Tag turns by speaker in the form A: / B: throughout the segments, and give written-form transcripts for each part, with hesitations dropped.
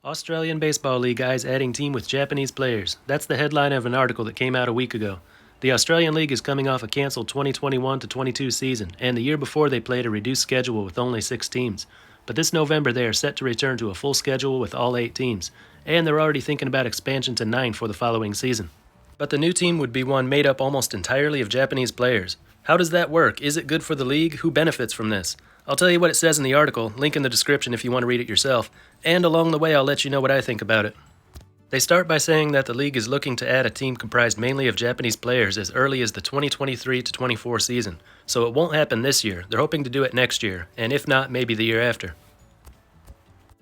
A: Australian Baseball League guys adding team with Japanese players. That's the headline of an article that came out a week ago. The Australian League is coming off a cancelled 2021 to 22 season, and the year before they played a reduced schedule with only 6 teams. But this November they are set to return to a full schedule with all 8 teams, and they're already thinking about expansion to 9 for the following season. But the new team would be one made up almost entirely of Japanese players. How does that work? Is it good for the league? Who benefits from this? I'll tell you what it says in the article, link in the description if you want to read it yourself, and along the way I'll let you know what I think about it. They start by saying that the league is looking to add a team comprised mainly of Japanese players as early as the 2023 to 24 season, so it won't happen this year. They're hoping to do it next year, and if not, maybe the year after.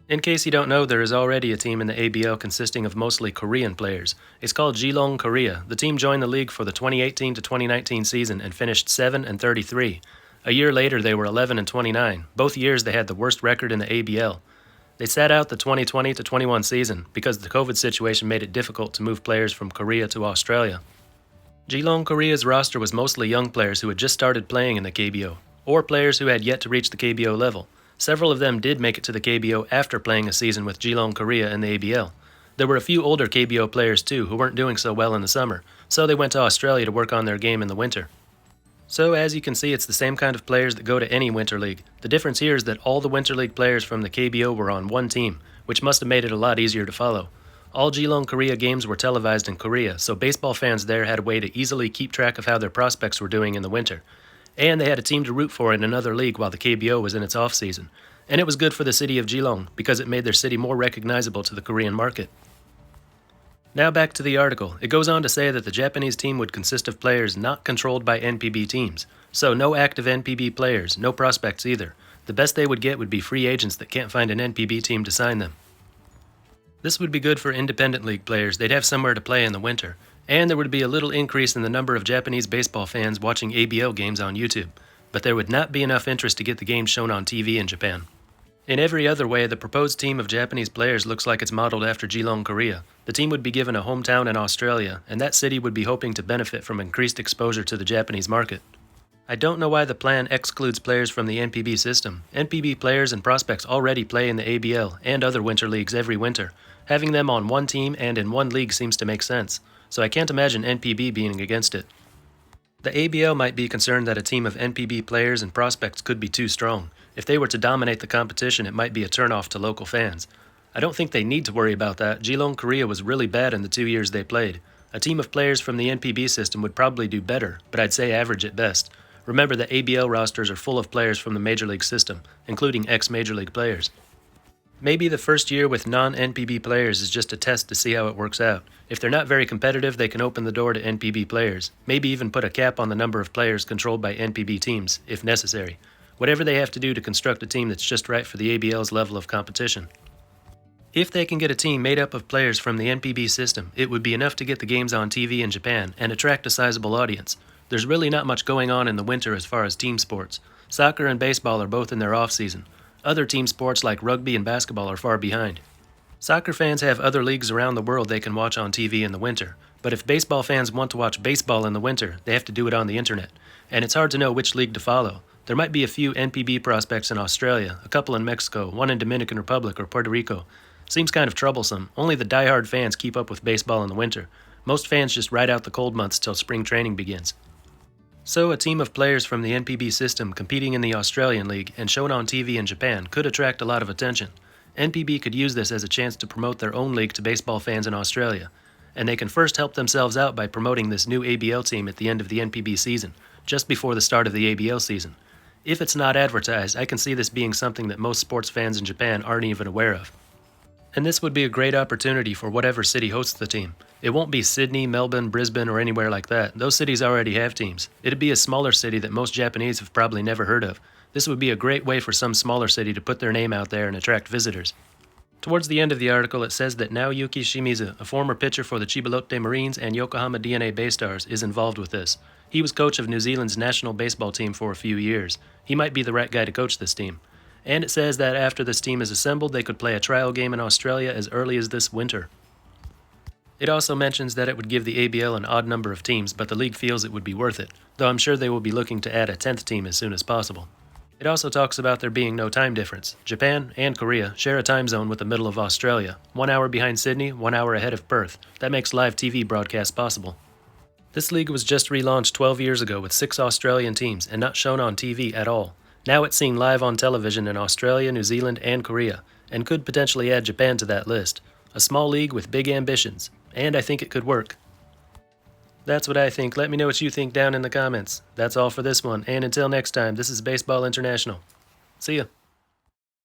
A: In case you don't know, there is already a team in the ABL consisting of mostly Korean players. It's called Geelong Korea. The team joined the league for the 2018 to 2019 season and finished 7-33. A year later, they were 11-29. Both years they had the worst record in the ABL. They sat out the 2020 to 21 season because the COVID situation made it difficult to move players from Korea to Australia. Geelong Korea's roster was mostly young players who had just started playing in the KBO, or players who had yet to reach the KBO level. Several of them did make it to the KBO after playing a season with Geelong Korea in the ABL. There were a few older KBO players too who weren't doing so well in the summer, so they went to Australia to work on their game in the winter. So as you can see, it's the same kind of players that go to any winter league. The difference here is that all the winter league players from the KBO were on one team, which must have made it a lot easier to follow. All Geelong Korea games were televised in Korea, so baseball fans there had a way to easily keep track of how their prospects were doing in the winter. And they had a team to root for in another league while the KBO was in its off-season. And it was good for the city of Geelong, because it made their city more recognizable to the Korean market. Now back to the article. It goes on to say that the Japanese team would consist of players not controlled by NPB teams. So no active NPB players, no prospects either. The best they would get would be free agents that can't find an NPB team to sign them. This would be good for independent league players. They'd have somewhere to play in the winter. And there would be a little increase in the number of Japanese baseball fans watching ABL games on YouTube. But there would not be enough interest to get the games shown on TV in Japan. In every other way, the proposed team of Japanese players looks like it's modeled after Geelong Korea. The team would be given a hometown in Australia, and that city would be hoping to benefit from increased exposure to the Japanese market. I don't know why the plan excludes players from the NPB system. NPB players and prospects already play in the ABL and other winter leagues every winter. Having them on one team and in one league seems to make sense, so I can't imagine NPB being against it. The ABL might be concerned that a team of NPB players and prospects could be too strong. If they were to dominate the competition, it might be a turnoff to local fans. I don't think they need to worry about that. Geelong Korea was really bad in the 2 years they played. A team of players from the NPB system would probably do better, but I'd say average at best. Remember that ABL rosters are full of players from the Major League system, including ex-Major League players. Maybe the first year with non-NPB players is just a test to see how it works out. If they're not very competitive, they can open the door to NPB players, maybe even put a cap on the number of players controlled by NPB teams, if necessary. Whatever they have to do to construct a team that's just right for the ABL's level of competition. If they can get a team made up of players from the NPB system, it would be enough to get the games on TV in Japan and attract a sizable audience. There's really not much going on in the winter as far as team sports. Soccer and baseball are both in their off-season. Other team sports like rugby and basketball are far behind. Soccer fans have other leagues around the world they can watch on TV in the winter. But if baseball fans want to watch baseball in the winter, they have to do it on the internet. And it's hard to know which league to follow. There might be a few NPB prospects in Australia, a couple in Mexico, one in Dominican Republic or Puerto Rico. Seems kind of troublesome. Only the die-hard fans keep up with baseball in the winter. Most fans just ride out the cold months till spring training begins. So a team of players from the NPB system competing in the Australian League and shown on TV in Japan could attract a lot of attention. NPB could use this as a chance to promote their own league to baseball fans in Australia. And they can first help themselves out by promoting this new ABL team at the end of the NPB season, just before the start of the ABL season. If it's not advertised, I can see this being something that most sports fans in Japan aren't even aware of. And this would be a great opportunity for whatever city hosts the team. It won't be Sydney, Melbourne, Brisbane, or anywhere like that. Those cities already have teams. It'd be a smaller city that most Japanese have probably never heard of. This would be a great way for some smaller city to put their name out there and attract visitors. Towards the end of the article, it says that Naoyuki Shimizu, a former pitcher for the Chiba Lotte Marines and Yokohama DNA Baystars, is involved with this. He was coach of New Zealand's national baseball team for a few years. He might be the right guy to coach this team. And it says that after this team is assembled, they could play a trial game in Australia as early as this winter. It also mentions that it would give the ABL an odd number of teams, but the league feels it would be worth it, though I'm sure they will be looking to add a 10th team as soon as possible. It also talks about there being no time difference. Japan and Korea share a time zone with the middle of Australia, 1 hour behind Sydney, 1 hour ahead of Perth. That makes live TV broadcasts possible. This league was just relaunched 12 years ago with 6 Australian teams and not shown on TV at all. Now it's seen live on television in Australia, New Zealand, and Korea, and could potentially add Japan to that list. A small league with big ambitions, and I think it could work. That's what I think. Let me know what you think down in the comments. That's all for this one, and until next time, this is Baseball International. See ya.